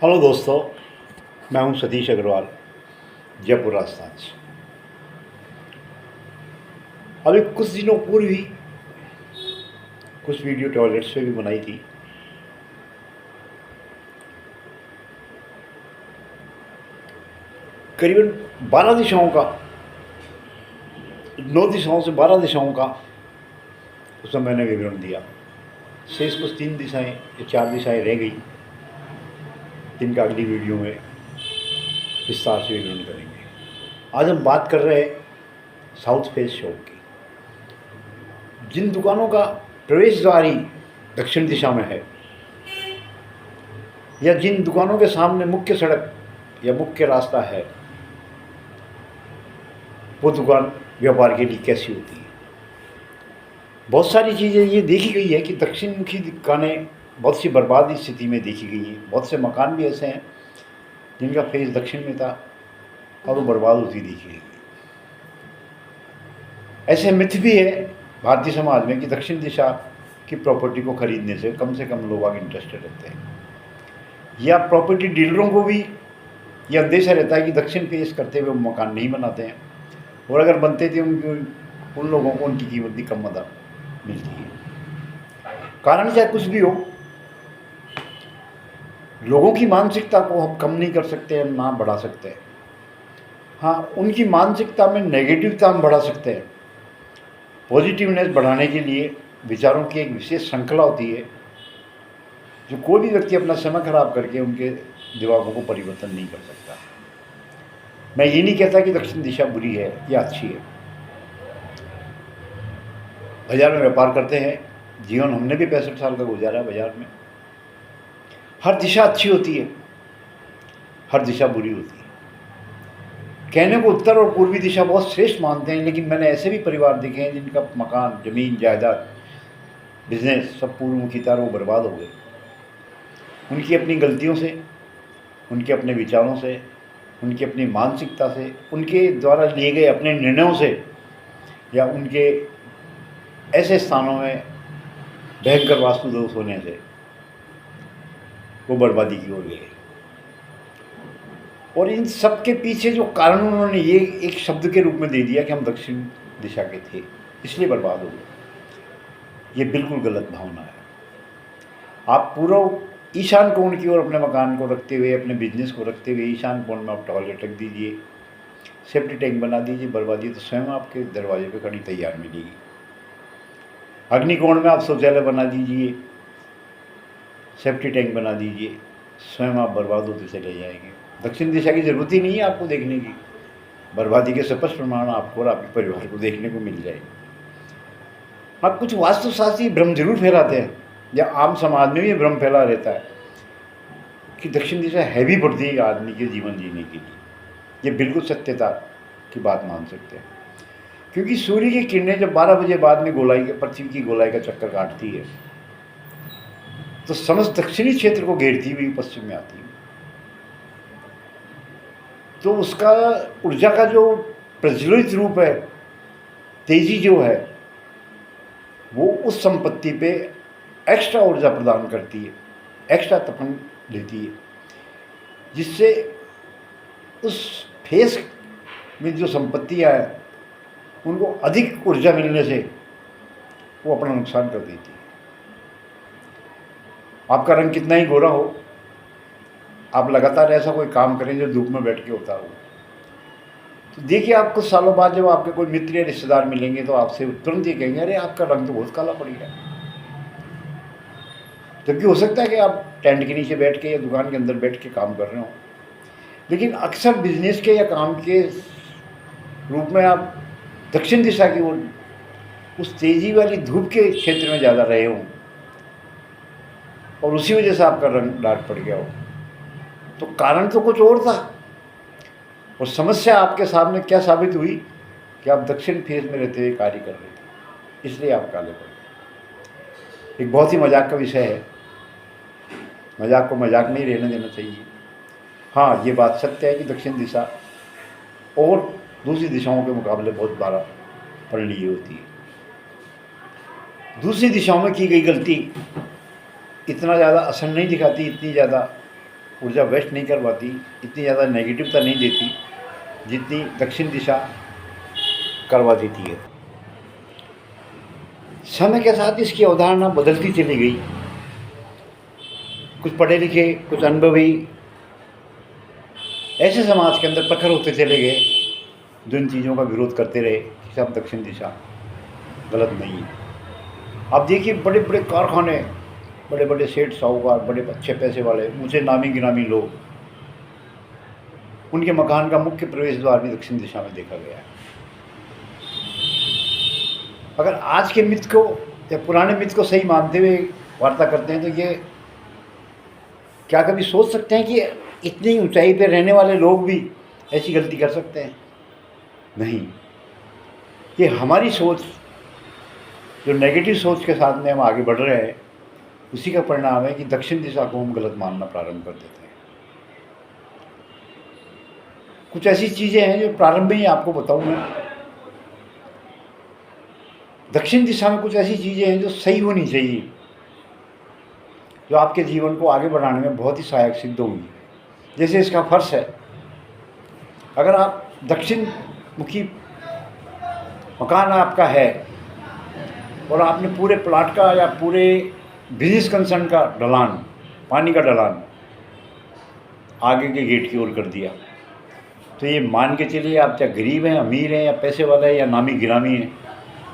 Hello दोस्तों, मैं हूं सतीश अग्रवाल, जयपुर राजस्थान से। अभी कुछ दिनों पूर्व ही कुछ वीडियो टॉयलेट्स पे भी बनाई थी। करीबन 12 दिशाओं का, 9 दिशाओं से 12 दिशाओं का उसमें मैंने विवरण दिया। शेष कुछ 3 दिशाएं या 4 दिशाएं रह गई, जिनका अगली वीडियो में विस्तार से विवरण करेंगे। आज हम बात कर रहे हैं साउथ फेस शॉप की। जिन दुकानों का प्रवेश द्वार ही दक्षिण दिशा में है, या जिन दुकानों के सामने मुख्य सड़क या मुख्य रास्ता है, वो दुकान व्यापार के लिए कैसी होती है। बहुत सारी चीज़ें ये देखी गई है कि दक्षिण मुखी दुकानें बहुत सी बर्बादी स्थिति में देखी गई हैं। बहुत से मकान भी ऐसे हैं जिनका फेस दक्षिण में था और वो बर्बाद होती देखी गई। ऐसे मिथ भी है भारतीय समाज में कि दक्षिण दिशा की प्रॉपर्टी को खरीदने से कम लोग इंटरेस्टेड रहते हैं, या प्रॉपर्टी डीलरों को भी यह अंदेशा रहता है कि दक्षिण फेस करते हुए वो मकान नहीं बनाते हैं, और अगर बनते थे उन लोगों को उनकी कीमत भी कम मिलती है। कारण चाहे कुछ भी हो, लोगों की मानसिकता को हम कम नहीं कर सकते हैं, ना बढ़ा सकते हैं। हाँ, उनकी मानसिकता में नेगेटिवता हम बढ़ा सकते हैं। पॉजिटिवनेस बढ़ाने के लिए विचारों की एक विशेष श्रृंखला होती है, जो कोई भी व्यक्ति अपना समय खराब करके उनके दिमागों को परिवर्तन नहीं कर सकता। मैं ये नहीं कहता कि दक्षिण दिशा बुरी है या अच्छी है। बाजार में व्यापार करते हैं, जीवन हमने भी 65 साल का गुजारा बाजार में। हर दिशा अच्छी होती है, हर दिशा बुरी होती है। कहने को उत्तर और पूर्वी दिशा बहुत श्रेष्ठ मानते हैं, लेकिन मैंने ऐसे भी परिवार देखे हैं जिनका मकान, जमीन, जायदाद, बिजनेस सब पूर्वमुखी था, वो बर्बाद हो गए। उनकी अपनी गलतियों से, उनके अपने विचारों से, उनकी अपनी मानसिकता से, उनके द्वारा लिए गए अपने निर्णयों से, या उनके ऐसे स्थानों में भयंकर वास्तु दोष होने से वो बर्बादी की ओर गए। और इन सब के पीछे जो कारण उन्होंने ये एक शब्द के रूप में दे दिया कि हम दक्षिण दिशा के थे इसलिए बर्बाद हो गए, ये बिल्कुल गलत भावना है। आप पूर्व ईशान कोण की ओर अपने मकान को रखते हुए, अपने बिजनेस को रखते हुए ईशान कोण में आप टॉयलेट रख दीजिए, सेफ्टी टैंक बना दीजिए। बर्बादी तो स्वयं आपके दरवाजे पे खड़ी तैयार मिलेगी। अग्निकोण में आप शौचालय बना दीजिए, सेफ्टी टैंक बना दीजिए, स्वयं आप बर्बाद होते चले जाएंगे। दक्षिण दिशा की जरूरत ही नहीं है आपको देखने की। बर्बादी के स्पष्ट प्रमाण आपको और आपके परिवार को देखने को मिल जाएगी। हाँ, कुछ वास्तुशास्त्री भ्रम जरूर फैलाते हैं, या आम समाज में भी भ्रम फैला रहता है कि दक्षिण दिशा हैवी पड़ती है आदमी के जीवन जीने के लिए। ये बिल्कुल सत्यता की बात मान सकते हैं, क्योंकि सूर्य की किरणें जब 12 बजे बाद में पृथ्वी की गोलाई का चक्कर काटती है, तो समस्त दक्षिणी क्षेत्र को घेरती हुई पश्चिम में आती है। तो उसका ऊर्जा का जो प्रज्वलित रूप है, तेजी जो है, वो उस संपत्ति पे एक्स्ट्रा ऊर्जा प्रदान करती है, एक्स्ट्रा तपन देती है, जिससे उस फेस में जो संपत्तियाँ हैं उनको अधिक ऊर्जा मिलने से वो अपना नुकसान कर देती है। आपका रंग कितना ही गोरा हो, आप लगातार ऐसा कोई काम करें जो धूप में बैठ के होता हो, तो देखिए आप कुछ सालों बाद जब आपके कोई मित्र या रिश्तेदार मिलेंगे तो आपसे तुरंत ये कहेंगे, अरे आपका रंग तो बहुत काला पड़ गया। जबकि हो सकता है कि आप टेंट के नीचे बैठ के या दुकान के अंदर बैठ के काम कर रहे हो, लेकिन अक्सर बिजनेस के या काम के रूप में आप दक्षिण दिशा की ओर उस तेजी वाली धूप के क्षेत्र में ज़्यादा रहे हो, और उसी वजह से आपका रंग डार्क पड़ गया हो। तो कारण तो कुछ और था, और समस्या आपके सामने क्या साबित हुई कि आप दक्षिण फेस में रहते हुए कार्य कर रहे थे, इसलिए आप काले पड़ गए। एक बहुत ही मजाक का विषय है, मजाक को मजाक में ही रहने देना चाहिए। हाँ, ये बात सत्य है कि दक्षिण दिशा और दूसरी दिशाओं के मुकाबले बहुत बड़ा परिणीय होती है। दूसरी दिशाओं में की गई गलती इतना ज़्यादा असर नहीं दिखाती, इतनी ज़्यादा ऊर्जा वेस्ट नहीं करवाती, इतनी ज़्यादा नेगेटिवता नहीं देती जितनी दक्षिण दिशा करवा देती है। समय के साथ इसकी अवधारणा बदलती चली गई। कुछ पढ़े लिखे, कुछ अनुभवी ऐसे समाज के अंदर प्रखर होते चले गए जो इन चीज़ों का विरोध करते रहे कि सब दक्षिण दिशा गलत नहीं है। अब देखिए बड़े बड़े कारखाने, बड़े बड़े सेठ साहूकार, बड़े अच्छे पैसे वाले, ऊँचे नामी गिरामी लोग, उनके मकान का मुख्य प्रवेश द्वार भी दक्षिण दिशा में देखा गया है। अगर आज के मिथ को या पुराने मिथ को सही मानते हुए वार्ता करते हैं तो ये क्या कभी सोच सकते हैं कि इतनी ऊंचाई पर रहने वाले लोग भी ऐसी गलती कर सकते हैं? नहीं, ये हमारी सोच, जो नेगेटिव सोच के साथ में हम आगे बढ़ रहे हैं, उसी का परिणाम है कि दक्षिण दिशा को हम गलत मानना प्रारंभ कर देते हैं। कुछ ऐसी चीज़ें हैं जो प्रारंभ में ही आपको बताऊं मैं। दक्षिण दिशा में कुछ ऐसी चीज़ें हैं जो सही होनी चाहिए, जो आपके जीवन को आगे बढ़ाने में बहुत ही सहायक सिद्ध होंगी। जैसे इसका फर्श है, अगर आप दक्षिण मुखी मकान आपका है और आपने पूरे प्लाट का या पूरे बिजनेस कंसर्न का ढलान, पानी का ढलान आगे के गेट की ओर कर दिया, तो ये मान के चलिए आप चाहे गरीब हैं, अमीर हैं, या पैसे वाले हैं, या नामी गिरामी हैं,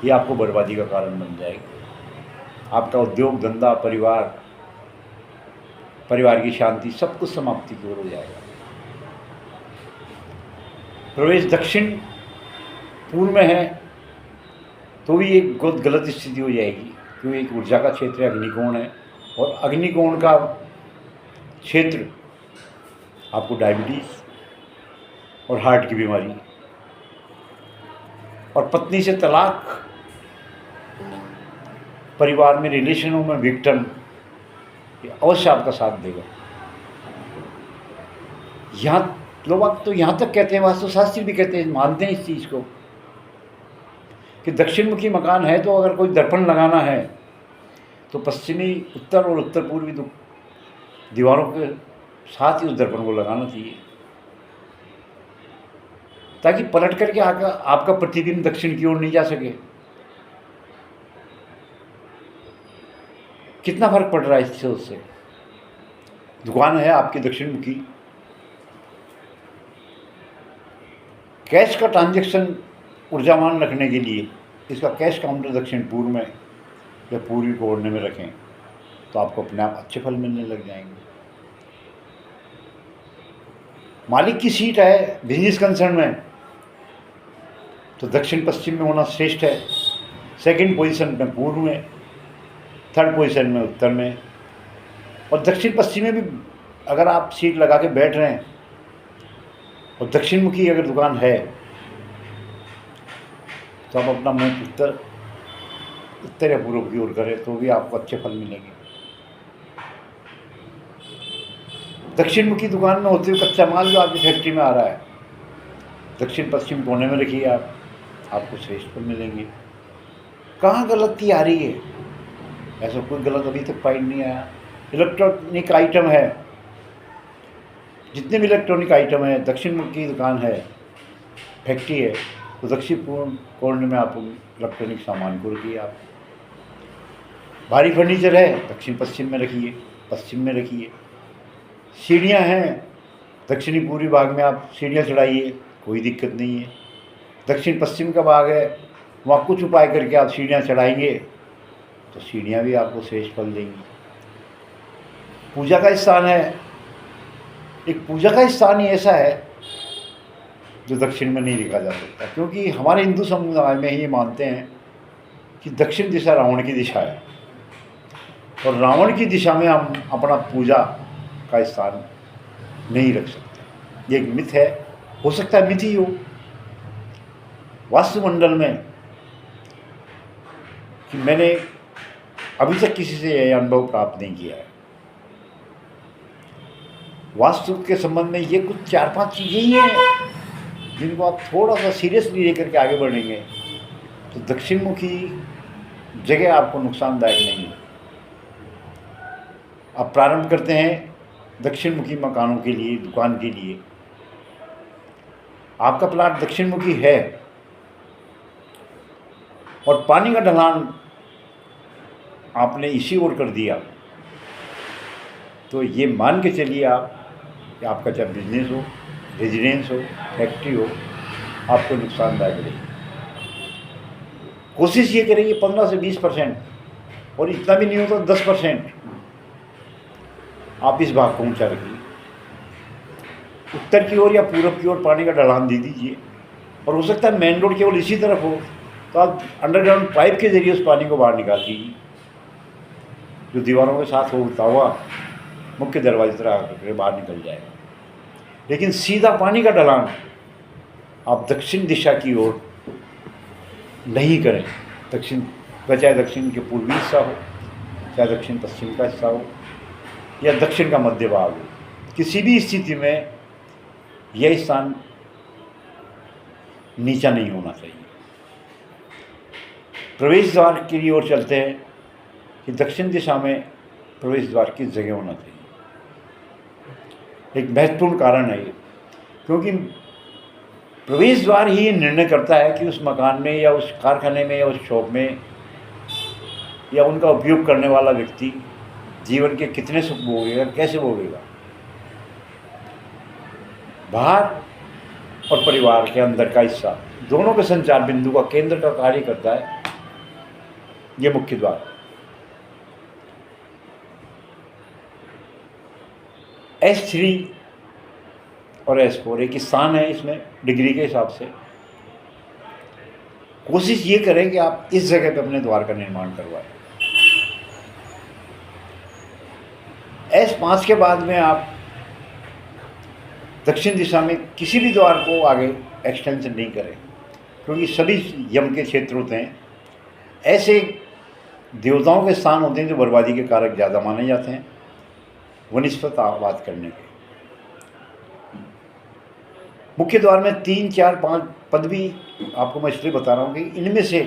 ये आपको बर्बादी का कारण बन जाएगा। आपका उद्योग धंधा, परिवार की शांति, सब कुछ समाप्ति की ओर हो जाएगा। प्रवेश दक्षिण पूर्व में है तो भी एक बहुत गलत स्थिति हो जाएगी, क्योंकि एक ऊर्जा का क्षेत्र है, अग्निकोण है, और अग्निकोण का क्षेत्र आपको डायबिटीज़ और हार्ट की बीमारी और पत्नी से तलाक, परिवार में रिलेशनों में विघटन, ये अवश्य आपका साथ देगा। यहाँ लोग तो यहाँ तक कहते हैं, वास्तुशास्त्री भी कहते हैं, मानते हैं इस चीज़ को कि दक्षिणमुखी मकान है तो अगर कोई दर्पण लगाना है तो पश्चिमी, उत्तर और उत्तर पूर्वी दीवारों के साथ ही उस दर्पण को लगाना चाहिए, ताकि पलट करके आपका प्रतिबिंब दक्षिण की ओर नहीं जा सके। कितना फर्क पड़ रहा है इससे उससे? दुकान है आपकी दक्षिण मुखी, कैश का ट्रांजैक्शन ऊर्जावान रखने के लिए इसका कैश काउंटर दक्षिण पूर्व में या पूर्वी कोने में रखें तो आपको अपने आप अच्छे फल मिलने लग जाएंगे। मालिक की सीट है बिजनेस कंसर्न में तो दक्षिण पश्चिम में होना श्रेष्ठ है। सेकंड पोजीशन में पूर्व में, थर्ड पोजीशन में उत्तर में, और दक्षिण पश्चिम में भी अगर आप सीट लगा के बैठ रहे हैं और दक्षिण मुखी अगर दुकान है तो आप अपना मुंह उत्तर या पूर्व की ओर करें तो भी आपको अच्छे फल मिलेंगे। दक्षिण मुखी दुकान में होते हुए कच्चा माल जो आपकी फैक्ट्री में आ रहा है, दक्षिण पश्चिम कोने में रखिए, आपको श्रेष्ठ फल मिलेंगे। कहाँ गलती आ रही है? ऐसा कोई गलत अभी तक पॉइंट नहीं आया। इलेक्ट्रॉनिक आइटम है, जितने भी इलेक्ट्रॉनिक आइटम है, दक्षिण मुखी दुकान है, फैक्ट्री है, तो दक्षिण पूर्व कोने में आप इलेक्ट्रॉनिक सामान को रखिए। आप भारी फर्नीचर है, दक्षिण पश्चिम में रखिए, पश्चिम में रखिए। सीढ़ियाँ हैं, दक्षिणी पूर्वी भाग में आप सीढ़ियाँ चढ़ाइए, कोई दिक्कत नहीं है। दक्षिण पश्चिम का भाग है, वहाँ कुछ उपाय करके आप सीढ़ियाँ चढ़ाएंगे तो सीढ़ियाँ भी आपको श्रेष्ठ फल देंगी। पूजा का स्थान है, एक पूजा का स्थान ही ऐसा है जो दक्षिण में नहीं लिखा जा सकता, क्योंकि हमारे हिंदू समुदाय में ये मानते हैं कि दक्षिण दिशा रावण की दिशा है और रावण की दिशा में हम अपना पूजा का स्थान नहीं रख सकते। ये एक मिथ है, हो सकता है मिथ ही हो। वास्तुमंडल में कि मैंने अभी तक किसी से यह अनुभव प्राप्त नहीं किया है। वास्तु के संबंध में ये कुछ 4-5 चीज़ें ही हैं जिनको आप थोड़ा सा सीरियसली लेकर के आगे बढ़ेंगे तो दक्षिण मुखी जगह आपको नुकसानदायक नहीं है। अब प्रारंभ करते हैं दक्षिण मुखी मकानों के लिए, दुकान के लिए, आपका प्लाट दक्षिण मुखी है और पानी का ढलान आपने इसी ओर कर दिया, तो ये मान के चलिए आप कि आपका चाहे बिजनेस हो, रेजिडेंस हो, फैक्ट्री हो, आपको नुकसानदायक रहेगी। कोशिश ये करेंगे 15 से 20%, और इतना भी नहीं होता 10% आप इस भाग को ऊंचा रखिए। उत्तर की ओर या पूरब की ओर पानी का ढलान दे दीजिए, और हो सकता है मेन रोड केवल इसी तरफ हो, तो आप अंडरग्राउंड पाइप के जरिए उस पानी को बाहर निकाल दीजिए, जो दीवारों के साथ होता हुआ मुख्य दरवाजे तरह आकर बाहर निकल जाएगा। लेकिन सीधा पानी का ढलान आप दक्षिण दिशा की ओर नहीं करें। दक्षिण, चाहे दक्षिण के पूर्वी हिस्सा हो, चाहे दक्षिण पश्चिम का हिस्सा हो, या दक्षिण का मध्य भाग हो, किसी भी स्थिति में यह स्थान नीचा नहीं होना चाहिए। प्रवेश द्वार की ओर चलते हैं कि दक्षिण दिशा में प्रवेश द्वार किस जगह होना चाहिए। एक महत्वपूर्ण कारण है ये, क्योंकि प्रवेश द्वार ही ये निर्णय करता है कि उस मकान में या उस कारखाने में या उस शॉप में या उनका उपयोग करने वाला व्यक्ति जीवन के कितने सुख भोगेगा, कैसे भोगेगा। बाहर और परिवार के अंदर का हिस्सा, दोनों के संचार बिंदु का केंद्र का कार्य करता है ये मुख्य द्वार। S3 और S4 एक स्थान है, इसमें डिग्री के हिसाब से कोशिश ये करें कि आप इस जगह पे अपने द्वार का निर्माण करवाएं। S5 के बाद में आप दक्षिण दिशा में किसी भी द्वार को आगे एक्सटेंशन नहीं करें, क्योंकि सभी यम के क्षेत्र होते हैं। ऐसे देवताओं के स्थान होते हैं जो बर्बादी के कारक ज़्यादा माने जाते हैं वनिस्पत आबाद करने के। मुख्य द्वार में 3, 4, 5 पद भी आपको मैं इसलिए बता रहा हूँ कि इनमें से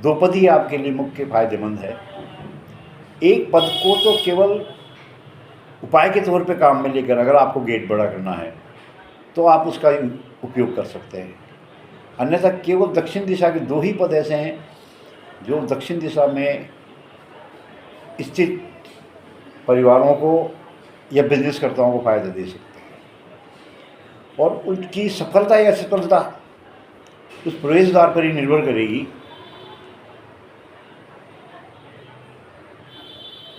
2 पद ही आपके लिए मुख्य फायदेमंद है। एक पद को तो केवल उपाय के तौर पे काम में लेकर, अगर आपको गेट बड़ा करना है तो आप उसका उपयोग कर सकते हैं। अन्यथा केवल दक्षिण दिशा के 2 ही पद ऐसे हैं जो दक्षिण दिशा में स्थित परिवारों को या बिजनेसकर्ताओं को फायदा दे सकते हैं, और उनकी सफलता या असफलता उस प्रवेश द्वार पर ही निर्भर करेगी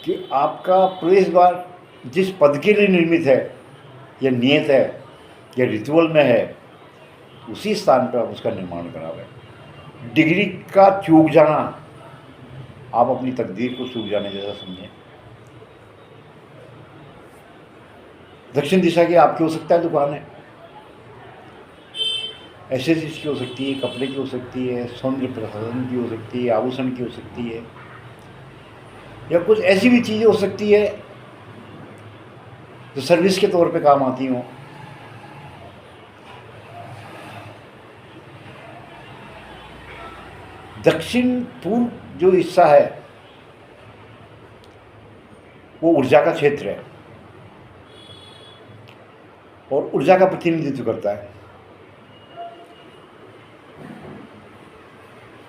कि आपका प्रवेश द्वार जिस पद के लिए निर्मित है या नियत है या रिचुअल में है, उसी स्थान पर आप उसका निर्माण करावें। डिग्री का चूक जाना आप अपनी तकदीर को चूक जाने जैसा समझें। दक्षिण दिशा की आपकी हो सकता है दुकान है, एसेसरीज की हो सकती है, कपड़े की हो सकती है, सौंदर्य प्रसाधन की हो सकती है, आभूषण की हो सकती है, या कुछ ऐसी भी चीज़ें हो सकती है जो सर्विस के तौर पे काम आती हों। दक्षिण पूर्व जो हिस्सा है वो ऊर्जा का क्षेत्र है और ऊर्जा का प्रतिनिधित्व करता है।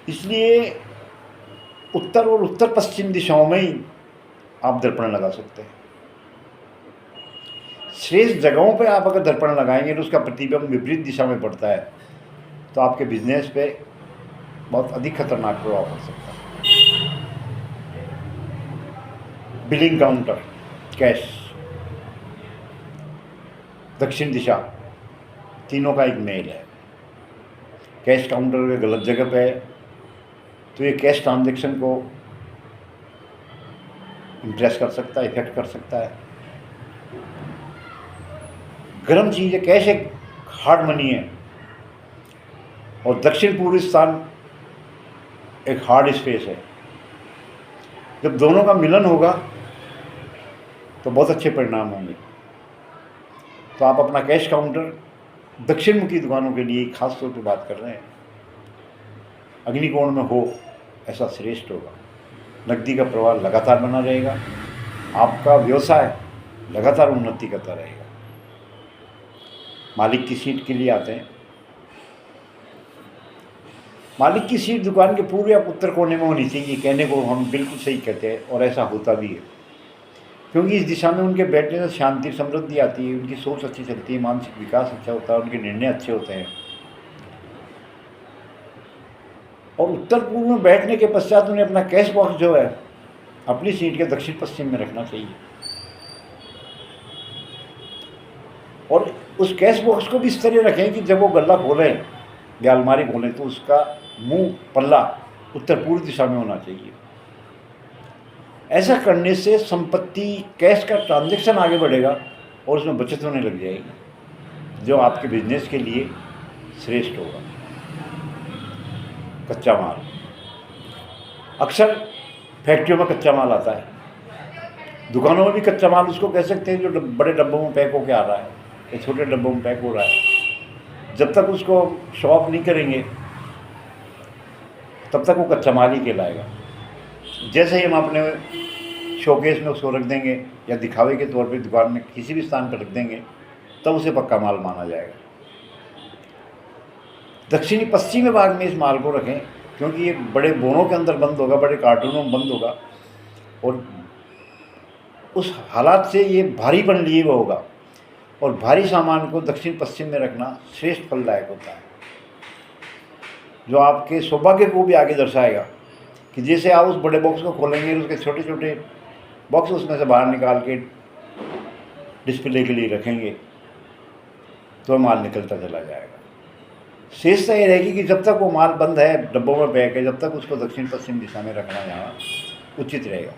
इसलिए उत्तर और उत्तर पश्चिम दिशाओं में ही आप दर्पण लगा सकते हैं। श्रेष्ठ जगहों पे आप अगर दर्पण लगाएंगे तो उसका प्रतिबिंब विपरीत दिशा में पड़ता है, तो आपके बिजनेस पे बहुत अधिक खतरनाक प्रभाव पड़ सकता है। बिलिंग काउंटर, कैश, दक्षिण दिशा, तीनों का एक मेल है। कैश काउंटर अगर गलत जगह पे है तो ये कैश ट्रांजैक्शन को इम्प्रेस कर सकता है, इफेक्ट कर सकता है। गर्म चीज़ है, कैश एक हार्ड मनी है और दक्षिण पूर्वी स्थान एक हार्ड स्पेस है। जब दोनों का मिलन होगा तो बहुत अच्छे परिणाम होंगे। तो आप अपना कैश काउंटर दक्षिण मुखी दुकानों के लिए खास तौर पे बात कर रहे हैं, अग्निकोण में हो ऐसा श्रेष्ठ होगा। नकदी का प्रवाह लगातार बना रहेगा, आपका व्यवसाय लगातार उन्नति करता रहेगा। मालिक की सीट के लिए आते हैं। मालिक की सीट दुकान के पूर्व या उत्तर कोने में होनी चाहिए, कहने को हम बिल्कुल सही कहते हैं और ऐसा होता भी है, क्योंकि इस दिशा में उनके बैठने से शांति समृद्धि आती है, उनकी सोच अच्छी चलती है, मानसिक विकास अच्छा होता है, उनके निर्णय अच्छे होते हैं। और उत्तर पूर्व में बैठने के पश्चात उन्हें अपना कैश बॉक्स जो है अपनी सीट के दक्षिण पश्चिम में रखना चाहिए, और उस कैश बॉक्स को भी इस तरह रखें कि जब वो गल्ला खोलें या अलमारी खोलें तो उसका मुंह पल्ला उत्तर पूर्व दिशा में होना चाहिए। ऐसा करने से संपत्ति कैश का ट्रांजैक्शन आगे बढ़ेगा और उसमें बचत होने लग जाएगी, जो आपके बिजनेस के लिए श्रेष्ठ होगा। कच्चा माल, अक्सर फैक्ट्रियों में कच्चा माल आता है, दुकानों में भी कच्चा माल उसको कह सकते हैं जो बड़े डब्बों में पैक होकर आ रहा है या छोटे डब्बों में पैक हो रहा है। जब तक उसको शो ऑफ नहीं करेंगे तब तक वो कच्चा माल ही कहलाएगा। जैसे ही हम अपने शोकेस में उसको रख देंगे या दिखावे के तौर पे दुकान में किसी भी स्थान पर रख देंगे तब उसे पक्का माल माना जाएगा। दक्षिणी पश्चिमी भाग में इस माल को रखें, क्योंकि ये बड़े बोरों के अंदर बंद होगा, बड़े कार्टूनों में बंद होगा और उस हालात से ये भारीपन लिए हुआ होगा, और भारी सामान को दक्षिण पश्चिम में रखना श्रेष्ठ फलदायक होता है, जो आपके सौभाग्य को भी आगे दर्शाएगा। कि जैसे आप उस बड़े बॉक्स को खोलेंगे उसके छोटे छोटे बॉक्स उसमें से बाहर निकाल के डिस्प्ले के लिए रखेंगे तो माल निकलता चला जाएगा। शेषता ये रहेगी कि जब तक वो माल बंद है, डब्बों में पैक है, जब तक उसको दक्षिण पश्चिम दिशा में रखना यहाँ उचित रहेगा।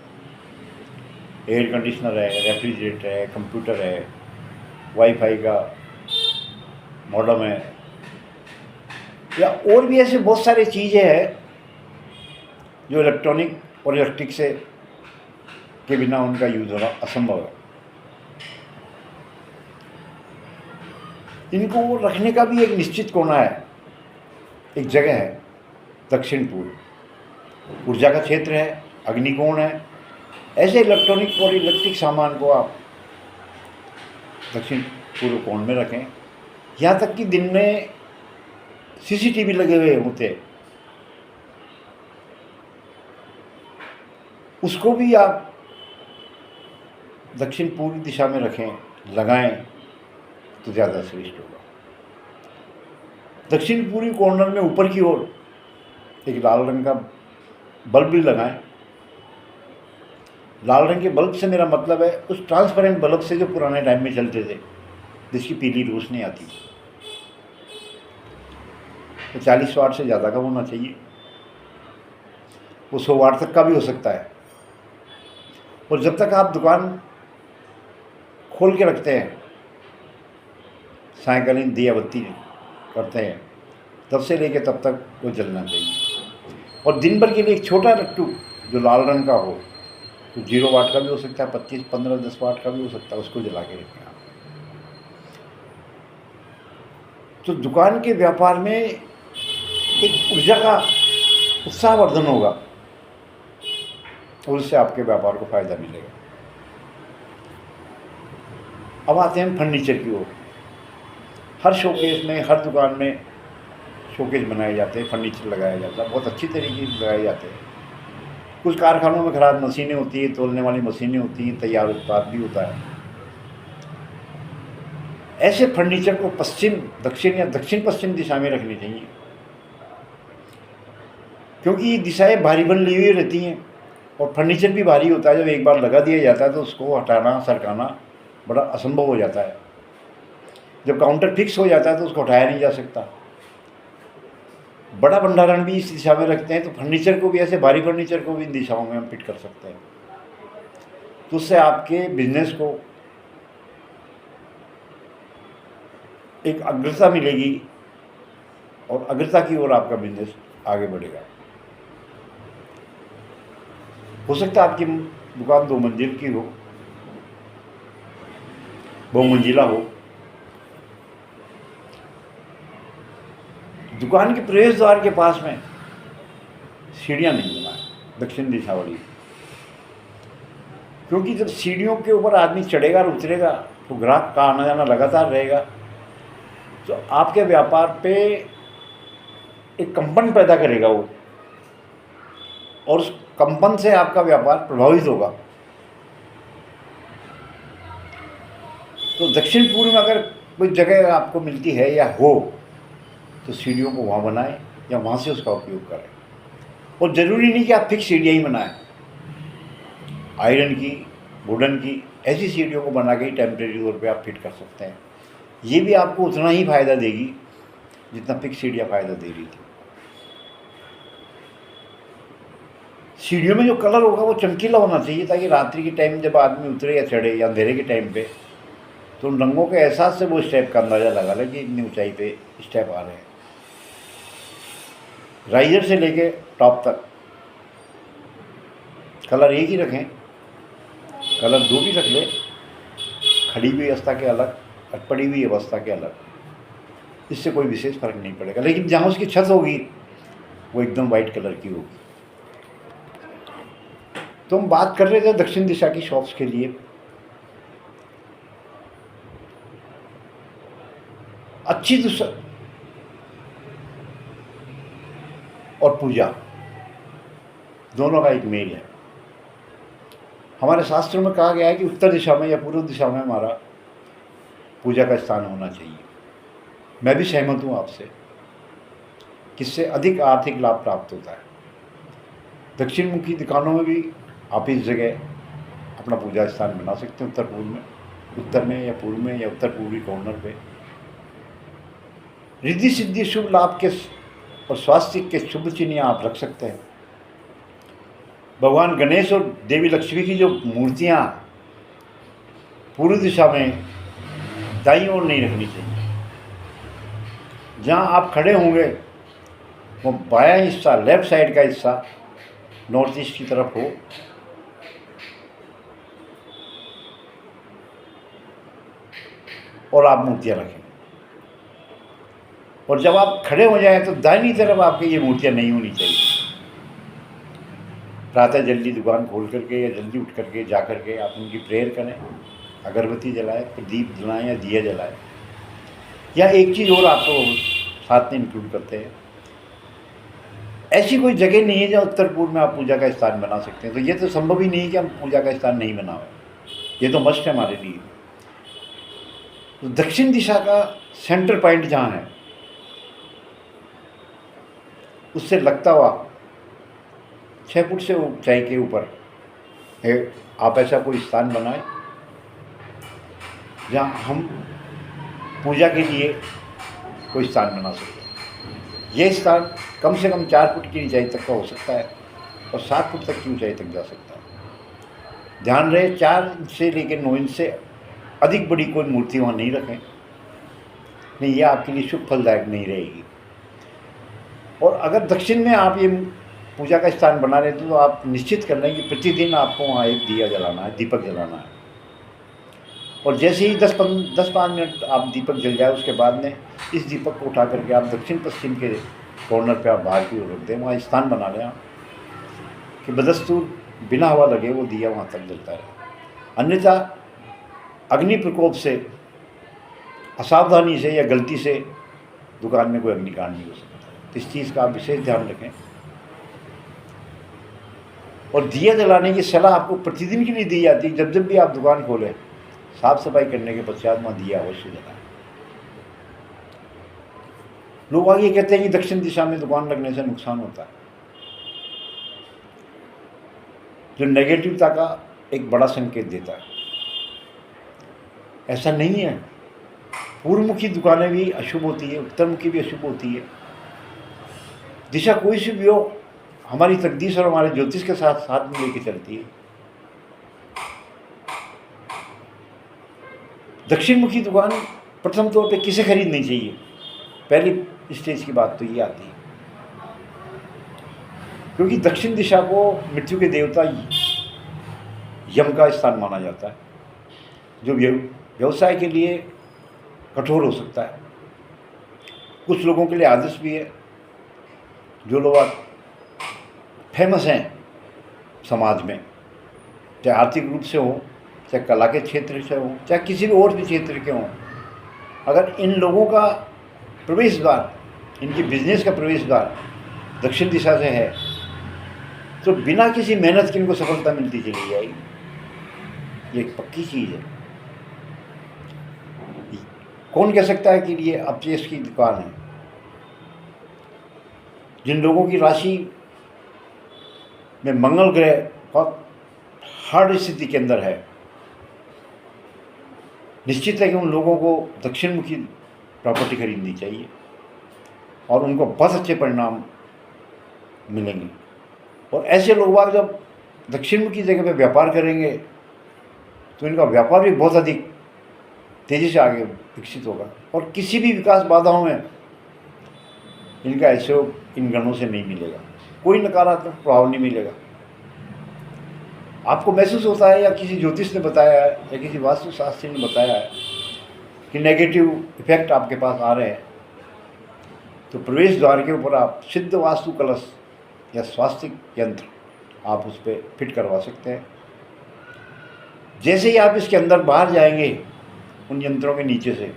एयर कंडीशनर है, रेफ्रिजरेटर है, कंप्यूटर है, वाईफाई का मॉडम है, या और भी ऐसे बहुत सारी चीज़ें हैं जो इलेक्ट्रॉनिक और इलेक्ट्रिक से के बिना उनका यूज़ होना असंभव है। इनको रखने का भी एक निश्चित कोना है, एक जगह है। दक्षिण पूर्व ऊर्जा का क्षेत्र है, अग्निकोण है। ऐसे इलेक्ट्रॉनिक और इलेक्ट्रिक सामान को आप दक्षिण पूर्व कोण में रखें। यहाँ तक कि दिन में सीसीटीवी लगे हुए होते हैं, उसको भी आप दक्षिण पूर्व दिशा में रखें, लगाएं तो ज़्यादा श्रेष्ठ होगा। दक्षिण पूर्वी कॉर्नर में ऊपर की ओर एक लाल रंग का बल्ब भी लगाएं। लाल रंग के बल्ब से मेरा मतलब है उस ट्रांसपेरेंट बल्ब से जो पुराने टाइम में चलते थे, जिसकी पीली रोशनी आती थी। तो 40 वाट से ज़्यादा का होना चाहिए, वो 100 वाट तक का भी हो सकता है। और जब तक आप दुकान खोल के रखते हैं, सायंकालीन दिया बत्ती करते हैं, तब से लेके तब तक वो जलना चाहिए। और दिन भर के लिए एक छोटा लट्टू जो लाल रंग का हो, तो 0 वाट का भी हो सकता है, 25, 15, 10 वाट का भी हो सकता है, उसको जला के रखें आप। तो दुकान के व्यापार में एक ऊर्जा का उत्साहवर्धन होगा और उससे आपके व्यापार को फायदा मिलेगा। अब आते हैं फर्नीचर की ओर। हर शोकेस में, हर दुकान में शोकेस बनाए जाते हैं, फर्नीचर लगाया जाता है, बहुत अच्छी तरीके से लगाए जाते हैं। कुछ कारखानों में खराब मशीनें होती हैं, तोलने वाली मशीनें होती हैं, तैयार उत्पाद भी होता है। ऐसे फर्नीचर को पश्चिम, दक्षिण या दक्षिण पश्चिम दिशा में रखनी चाहिए, क्योंकि ये दिशाएं भारी बन ली हुई रहती हैं और फर्नीचर भी भारी होता है। जब एक बार लगा दिया जाता है तो उसको हटाना, सरकाना बड़ा असंभव हो जाता है। जब काउंटर फिक्स हो जाता है तो उसको हटाया नहीं जा सकता। बड़ा भंडारण भी इस दिशा में रखते हैं, तो फर्नीचर को भी, ऐसे भारी फर्नीचर को भी इन दिशाओं में हम फिट कर सकते हैं। तो उससे आपके बिजनेस को एक अग्रता मिलेगी और अग्रता की ओर आपका बिजनेस आगे बढ़ेगा। हो सकता है आपकी दुकान 2 मंजिल की हो, बहुमंजिला हो। दुकान के प्रवेश द्वार के पास में सीढ़ियां नहीं बनाए दक्षिण दिशा वाली, क्योंकि जब सीढ़ियों के ऊपर आदमी चढ़ेगा और उतरेगा तो ग्राहक का आना जाना लगातार रहेगा, तो आपके व्यापार पे एक कंपन पैदा करेगा वो, और उस कंपन से आपका व्यापार प्रभावित होगा। तो दक्षिण पूर्व में अगर कोई जगह आपको मिलती है या हो तो सीढ़ियों को वहाँ बनाएं या वहाँ से उसका उपयोग करें। और ज़रूरी नहीं कि आप फिक्स सीढ़ियाँ ही बनाएं, आयरन की, वुडन की, ऐसी सीढ़ियों को बना के ही टेम्परेरी तौर पे आप फिट कर सकते हैं। ये भी आपको उतना ही फ़ायदा देगी जितना फिक्स सीढ़ियाँ फ़ायदा दे रही थी। सीढ़ियों में जो कलर होगा वो चमकीला होना चाहिए, ताकि रात्रि के टाइम जब आदमी उतरे या चढ़े या अंधेरे के टाइम पे तो उन रंगों के एहसास से वो स्टेप का अंदाज़ा लगा ले कि इतनी ऊंचाई पे स्टेप आ रहे हैं। राइजर से लेके टॉप तक कलर एक ही रखें, कलर दो भी रख ले, खड़ी हुई अवस्था के अलग और पड़ी हुई अवस्था के अलग, इससे कोई विशेष फर्क नहीं पड़ेगा। लेकिन जहाँ उसकी छत होगी वो एकदम वाइट कलर की होगी। तो हम बात कर रहे थे दक्षिण दिशा की शॉप्स के लिए। अच्छी दिशा और पूजा दोनों का एक मेल है। हमारे शास्त्रों में कहा गया है कि उत्तर दिशा में या पूर्व दिशा में हमारा पूजा का स्थान होना चाहिए। मैं भी सहमत हूँ आपसे, किससे अधिक आर्थिक लाभ प्राप्त होता है। दक्षिण मुखी दुकानों में भी आप इस जगह अपना पूजा स्थान बना सकते हैं, उत्तर पूर्व में, उत्तर में या पूर्व में या उत्तर पूर्वी कॉर्नर पे। रिद्धि सिद्धि शुभ लाभ के और स्वास्थ्य के शुभ चिन्ह आप रख सकते हैं। भगवान गणेश और देवी लक्ष्मी की जो मूर्तियाँ पूर्व दिशा में दाईं ओर नहीं रखनी चाहिए। जहाँ आप खड़े होंगे वो बायां हिस्सा, लेफ्ट साइड का हिस्सा नॉर्थ ईस्ट की तरफ हो, और आप मूर्तियाँ रखें। और जब आप खड़े हो जाएं तो दाहिनी तरफ आपकी ये मूर्तियाँ नहीं होनी चाहिए। प्रातः जल्दी दुकान खोल करके या जल्दी उठ करके जा करके आप उनकी प्रेयर करें, अगरबत्ती जलाएं, प्रदीप जलाएं या दिया जलाएं। या एक चीज़ और आपको साथ में इंक्लूड करते हैं, ऐसी कोई जगह नहीं है जहाँ उत्तर पूर्व में आप पूजा का स्थान बना सकते हैं। तो ये तो संभव ही नहीं है कि हम पूजा का स्थान नहीं बनाएं, ये तो मस्ट है हमारे लिए। तो दक्षिण दिशा का सेंटर पॉइंट जहाँ है उससे लगता हुआ 6 फुट से ऊंचाई के ऊपर है आप ऐसा कोई स्थान बनाएं जहाँ हम पूजा के लिए कोई स्थान बना सकते हैं। ये स्थान कम से कम 4 फुट की ऊंचाई तक का हो सकता है और 7 फुट तक की ऊंचाई तक जा सकता है। ध्यान रहे 4 इंच से लेकर 9 इंच से अधिक बड़ी कोई मूर्ति वहाँ नहीं रखें, नहीं, यह आपके लिए शुभ फलदायक नहीं रहेगी। और अगर दक्षिण में आप ये पूजा का स्थान बना रहे थे तो आप निश्चित कर लें कि प्रतिदिन आपको वहाँ एक दिया जलाना है, दीपक जलाना है। और जैसे ही 10-5 मिनट आप दीपक जल जाए उसके बाद में इस दीपक को उठा करके आप दक्षिण पश्चिम के कॉर्नर पे आप बाहर की ओर रख दें, वहाँ स्थान बना लें आप कि बदस्तूर बिना हवा लगे वो दिया वहाँ तक जलता रहे। अन्यथा अग्नि प्रकोप से, असावधानी से या गलती से दुकान में कोई अग्निकांड नहीं हो सकता। तो इस चीज़ का आप विशेष ध्यान रखें। और दिया जलाने की सलाह आपको प्रतिदिन के लिए दी जाती है। जब भी आप दुकान खोलें, साफ सफाई करने के पश्चात वहाँ दिया अवश्य जलाएं। लोग आगे कहते हैं कि दक्षिण दिशा में दुकान लगने से नुकसान होता है, जो नेगेटिवता का एक बड़ा संकेत देता है। ऐसा नहीं है। पूर्वमुखी दुकानें भी अशुभ होती है, उत्तरमुखी भी अशुभ होती है। दिशा कोई सी भी हो, हमारी तकदीस और हमारे ज्योतिष के साथ साथ में लेके चलती है। दक्षिण मुखी दुकान प्रथम तौर पे किसे खरीदनी चाहिए, पहली स्टेज की बात तो ये आती है, क्योंकि दक्षिण दिशा को मृत्यु के देवता यम का स्थान माना जाता है, जो व्यवसाय के लिए कठोर हो सकता है। कुछ लोगों के लिए आदर्श भी है। जो लोग फेमस हैं समाज में, चाहे आर्थिक रूप से हो, चाहे कला के क्षेत्र से हो, चाहे किसी भी और भी क्षेत्र के हों, अगर इन लोगों का प्रवेश द्वार, इनकी बिजनेस का प्रवेश द्वार दक्षिण दिशा से है, तो बिना किसी मेहनत के इनको सफलता मिलती चली जाएगी। ये एक पक्की चीज़ है। कौन कह सकता है कि ये अपयश की दुकान है? जिन लोगों की राशि में मंगल ग्रह बहुत हार्ड स्थिति के अंदर है, निश्चित है कि उन लोगों को दक्षिण मुखी प्रॉपर्टी खरीदनी चाहिए और उनको बहुत अच्छे परिणाम मिलेंगे। और ऐसे लोग बाग जब दक्षिण मुखी जगह पे व्यापार करेंगे तो इनका व्यापार भी बहुत अधिक तेज़ी से आगे विकसित होगा और किसी भी विकास बाधाओं में इनका सहयोग इन गणों से नहीं मिलेगा, कोई नकारात्मक प्रभाव नहीं मिलेगा। आपको महसूस होता है या किसी ज्योतिष ने बताया है या किसी वास्तुशास्त्री ने बताया है कि नेगेटिव इफेक्ट आपके पास आ रहे हैं, तो प्रवेश द्वार के ऊपर आप सिद्ध वास्तु कलश या स्वास्तिक यंत्र आप उस पर फिट करवा सकते हैं। जैसे ही आप इसके अंदर बाहर जाएंगे उन यंत्रों के नीचे से,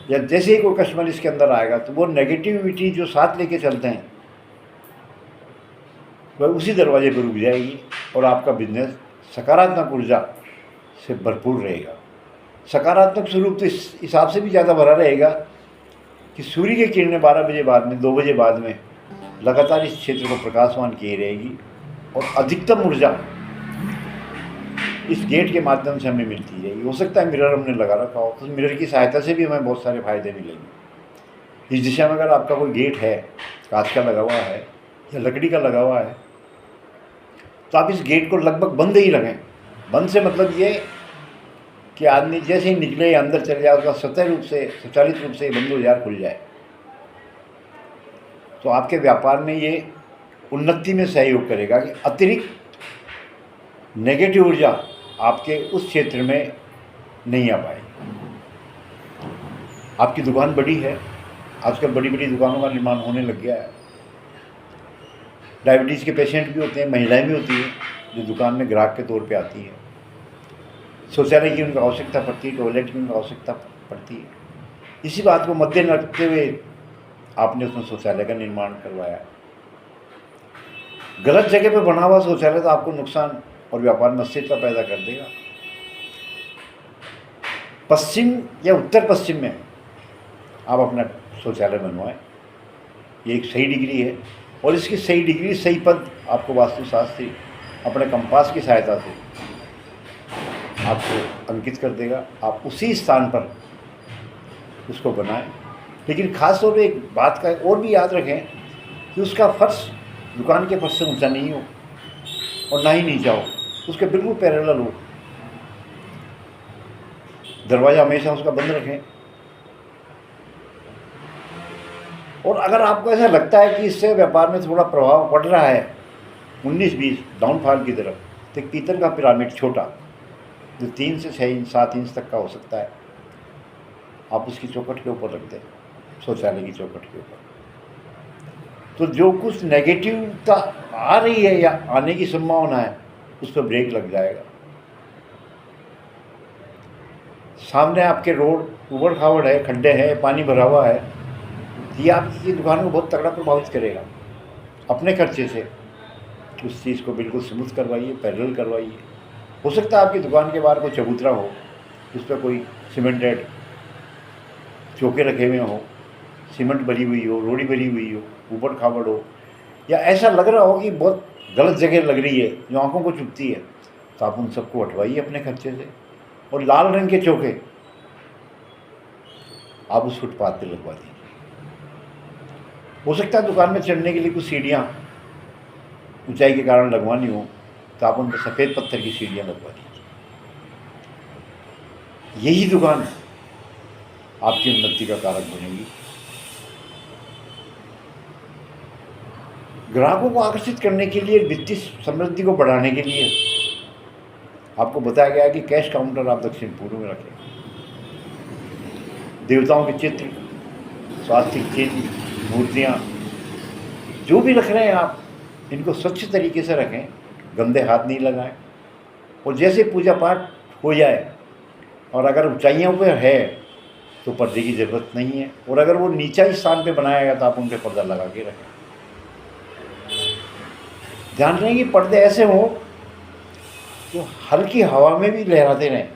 या जैसे ही कोई कस्टमर इसके अंदर आएगा तो वो नेगेटिविटी जो साथ लेके चलते हैं वह उसी दरवाजे पर रुक जाएगी और आपका बिजनेस सकारात्मक ऊर्जा से भरपूर रहेगा। सकारात्मक स्वरूप तो इस हिसाब से भी ज़्यादा भरा रहेगा कि सूर्य की किरणें 12 बजे बाद में, 2 बजे बाद में लगातार इस क्षेत्र को प्रकाशमान किए रहेगी और अधिकतम ऊर्जा इस गेट के माध्यम से हमें मिलती रहेगी। हो सकता है मिरर हमने लगा रखा हो, तो मिरर की सहायता से भी हमें बहुत सारे फायदे मिलेंगे। इस दिशा में अगर आपका कोई गेट है, कांच का लगा हुआ है या लकड़ी का लगा हुआ है, तो आप इस गेट को लगभग बंद ही रखें। बंद से मतलब ये कि आदमी जैसे ही निकले अंदर चले जाए, उसका स्वचालित रूप से बंद हो जाए, खुल जाए, तो आपके व्यापार में ये उन्नति में सहयोग करेगा कि अतिरिक्त नेगेटिव ऊर्जा आपके उस क्षेत्र में नहीं आ पाएगी। आपकी दुकान बड़ी है, आजकल बड़ी बड़ी दुकानों का निर्माण होने लग गया है। डायबिटीज़ के पेशेंट भी होते हैं, महिलाएं भी होती हैं जो दुकान में ग्राहक के तौर पे आती है। शौचालय की उनको आवश्यकता पड़ती है, टॉयलेट की उनको आवश्यकता पड़ती है। इसी बात को मद्देनजर रखते हुए आपने उसमें शौचालय का निर्माण करवाया। गलत जगह पे बना हुआ शौचालय तो आपको नुकसान और व्यापार में अस्थिरता पैदा कर देगा। पश्चिम या उत्तर पश्चिम में आप अपना शौचालय बनवाएं, ये एक सही डिग्री है और इसकी सही डिग्री, सही पद आपको वास्तुशास्त्री अपने कंपास की सहायता से आपको अंकित कर देगा। आप उसी स्थान पर उसको बनाएं, लेकिन खास तौर पे एक बात का और भी याद रखें कि उसका फर्श दुकान के फर्श से ऊंचा नहीं हो और ना ही नीचा हो, उसके बिल्कुल पैरेलल हो। दरवाज़ा हमेशा उसका बंद रखें। और अगर आपको ऐसा लगता है कि इससे व्यापार में थोड़ा प्रभाव पड़ रहा है 19-20 डाउनफॉल की तरफ, तो एक पीतल का पिरामिड छोटा जो 3 से 6 इंच 7 इंच तक का हो सकता है, आप उसकी चौखट के ऊपर रख दें, शौचालय की चौखट के ऊपर। तो जो कुछ नेगेटिवता आ रही है या आने की संभावना है उस पर ब्रेक लग जाएगा। सामने आपके रोड उबड़ खाबड़ है, खड्डे हैं, पानी भरा हुआ है, ये आपकी दुकान को बहुत तगड़ा प्रभावित करेगा। अपने खर्चे से उस चीज़ को बिल्कुल स्मूथ करवाइए, पैरेलल करवाइए। हो सकता है आपकी दुकान के बाहर कोई चबूतरा हो, उस पर कोई सीमेंटेड चौके रखे हुए हो, सीमेंट भरी हुई हो, रोड़ी भरी हुई हो, ऊबड़ खाबड़ हो, या ऐसा लग रहा हो कि बहुत गलत जगह लग रही है जो आंखों को चुभती है, तो आप उन सबको हटवाइए अपने खर्चे से। और लाल रंग के चौके आप उस फुटपाथ पे लगवा दीजिए। हो सकता है दुकान में चढ़ने के लिए कुछ सीढ़ियाँ ऊंचाई के कारण लगवानी हो, तो आप उन पर सफ़ेद पत्थर की सीढ़ियाँ लगवा दीजिए। यही दुकान आपकी उन्नति का कारक बनेगी। ग्राहकों को आकर्षित करने के लिए, वित्तीय समृद्धि को बढ़ाने के लिए आपको बताया गया है कि कैश काउंटर आप दक्षिण पूर्व में रखें। देवताओं के चित्र, स्वास्तिक चिन्ह, मूर्तियाँ जो भी रख रहे हैं आप, इनको स्वच्छ तरीके से रखें, गंदे हाथ नहीं लगाएं। और जैसे पूजा पाठ हो जाए और अगर ऊंचाइयों पर है तो पर्दे की ज़रूरत नहीं है, और अगर वो नीचा ही स्थान पे बनाया गया तो आप उन पर पर्दा लगा के रखें। ध्यान रखें कि पर्दे ऐसे हों जो हल्की हवा में भी लहराते रहें,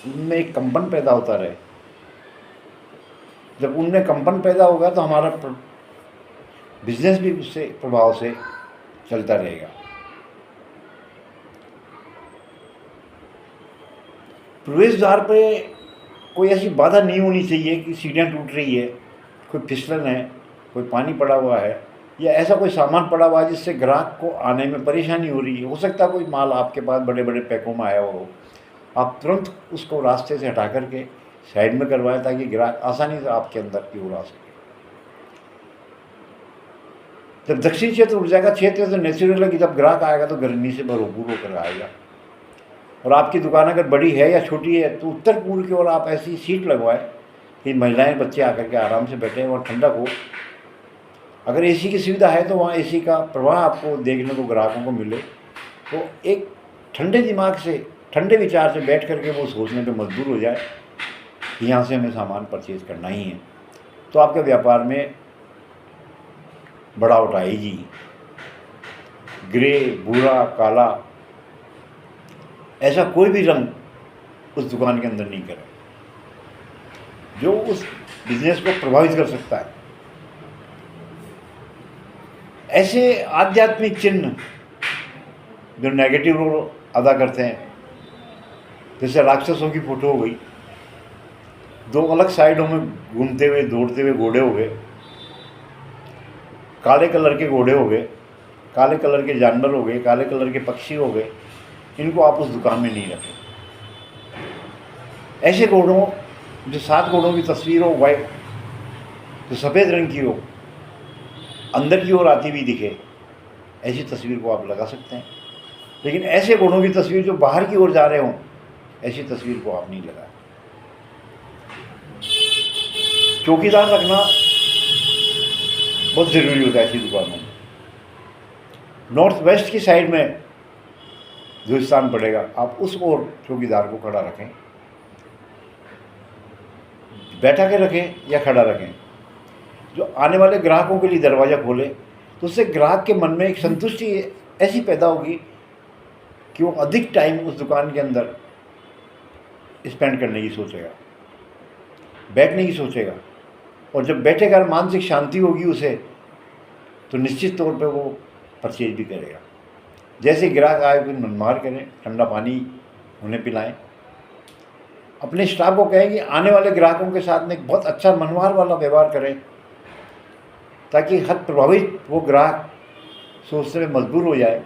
उनमें एक कंपन पैदा होता रहे। जब उनमें कंपन पैदा होगा तो हमारा बिजनेस भी उससे प्रभाव से चलता रहेगा। प्रवेश द्वार पे कोई ऐसी बाधा नहीं होनी चाहिए कि सीढ़ियाँ टूट रही है, कोई फिसलन है, कोई पानी पड़ा हुआ है, या ऐसा कोई सामान पड़ा हुआ है जिससे ग्राहक को आने में परेशानी हो रही है। हो सकता है कोई माल आपके पास बड़े बड़े पैकों में आया हो, आप तुरंत उसको रास्ते से हटा करके साइड में करवाएं ताकि ग्राहक आसानी से आपके अंदर की ओर आ सके। जब दक्षिण क्षेत्र ऊर्जा का क्षेत्र है तो नेचुरल है कि जब ग्राहक आएगा तो गर्मी से भरपूर होकर आएगा। और आपकी दुकान अगर बड़ी है या छोटी है तो उत्तर पूर्व की ओर आप ऐसी सीट लगवाएं कि महिलाएं बच्चे आकर के आराम से बैठें और ठंडक हो। अगर एसी की सुविधा है तो वहाँ एसी का प्रवाह आपको देखने को ग्राहकों को मिले, तो एक ठंडे दिमाग से, ठंडे विचार से बैठ करके वो सोचने पे मजबूर हो जाए कि यहाँ से हमें सामान परचेज करना ही है, तो आपके व्यापार में बढ़ावट आएगी। ग्रे, भूरा, काला, ऐसा कोई भी रंग उस दुकान के अंदर नहीं करे जो उस बिजनेस को प्रभावित कर सकता है। ऐसे आध्यात्मिक चिन्ह जो नेगेटिव रोल अदा करते हैं, जैसे राक्षसों की फोटो हो गई, दो अलग साइडों में घूमते हुए दौड़ते हुए घोड़े हो गए, काले कलर के घोड़े हो गए, काले कलर के जानवर हो गए, काले कलर के पक्षी हो गए, इनको आप उस दुकान में नहीं रखें। ऐसे घोड़ों, जो 7 घोड़ों की तस्वीर हो वाइट, जो सफ़ेद रंग की हो, अंदर की ओर आती हुई दिखे, ऐसी तस्वीर को आप लगा सकते हैं। लेकिन ऐसे घोड़ों की तस्वीर जो बाहर की ओर जा रहे हों, ऐसी तस्वीर को आप नहीं लगाएं। चौकीदार रखना बहुत ज़रूरी होता है ऐसी दुकानों में। नॉर्थ वेस्ट की साइड में जो स्थान पड़ेगा, आप उस ओर चौकीदार को खड़ा रखें, बैठा के रखें या खड़ा रखें, जो आने वाले ग्राहकों के लिए दरवाज़ा खोले, तो उससे ग्राहक के मन में एक संतुष्टि ऐसी पैदा होगी कि वो अधिक टाइम उस दुकान के अंदर स्पेंड करने की सोचेगा, बैठने की सोचेगा। और जब बैठेगा, मानसिक शांति होगी उसे, तो निश्चित तौर पे वो परचेज भी करेगा। जैसे ग्राहक आए कोई मनमार करें, ठंडा पानी उन्हें पिलाएं। अपने स्टाफ को कहें कि आने वाले ग्राहकों के साथ में एक बहुत अच्छा मनमार वाला व्यवहार करें, ताकि हद प्रभावित वो ग्राहक सोचने में मजबूर हो जाए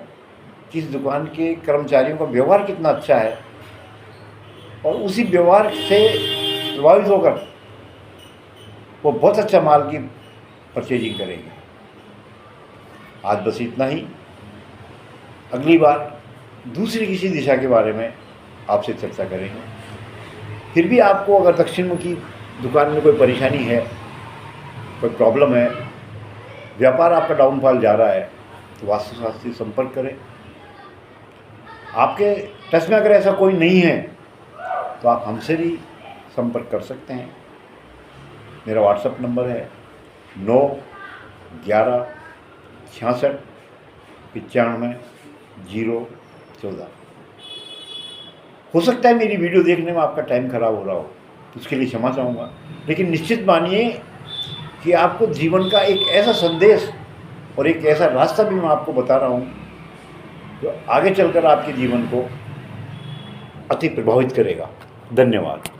कि इस दुकान के कर्मचारियों का व्यवहार कितना अच्छा है, और उसी व्यवहार से प्रभावित होकर वो बहुत अच्छा माल की परचेजिंग करेंगे। आज बस इतना ही। अगली बार दूसरी किसी दिशा के बारे में आपसे चर्चा करेंगे। फिर भी आपको अगर दक्षिण मुखी दुकान में कोई परेशानी है, कोई प्रॉब्लम है, व्यापार आपका डाउनफॉल जा रहा है, तो वास्तुशास्त्री से संपर्क करें। आपके टच में अगर ऐसा कोई नहीं है तो आप हमसे भी संपर्क कर सकते हैं। मेरा व्हाट्सएप नंबर है 9116695 हो सकता है मेरी वीडियो देखने में आपका टाइम खराब हो रहा हो, तो उसके लिए क्षमा चाहूँगा। लेकिन निश्चित मानिए कि आपको जीवन का एक ऐसा संदेश और एक ऐसा रास्ता भी मैं आपको बता रहा हूँ जो आगे चलकर आपके जीवन को अति प्रभावित करेगा। धन्यवाद।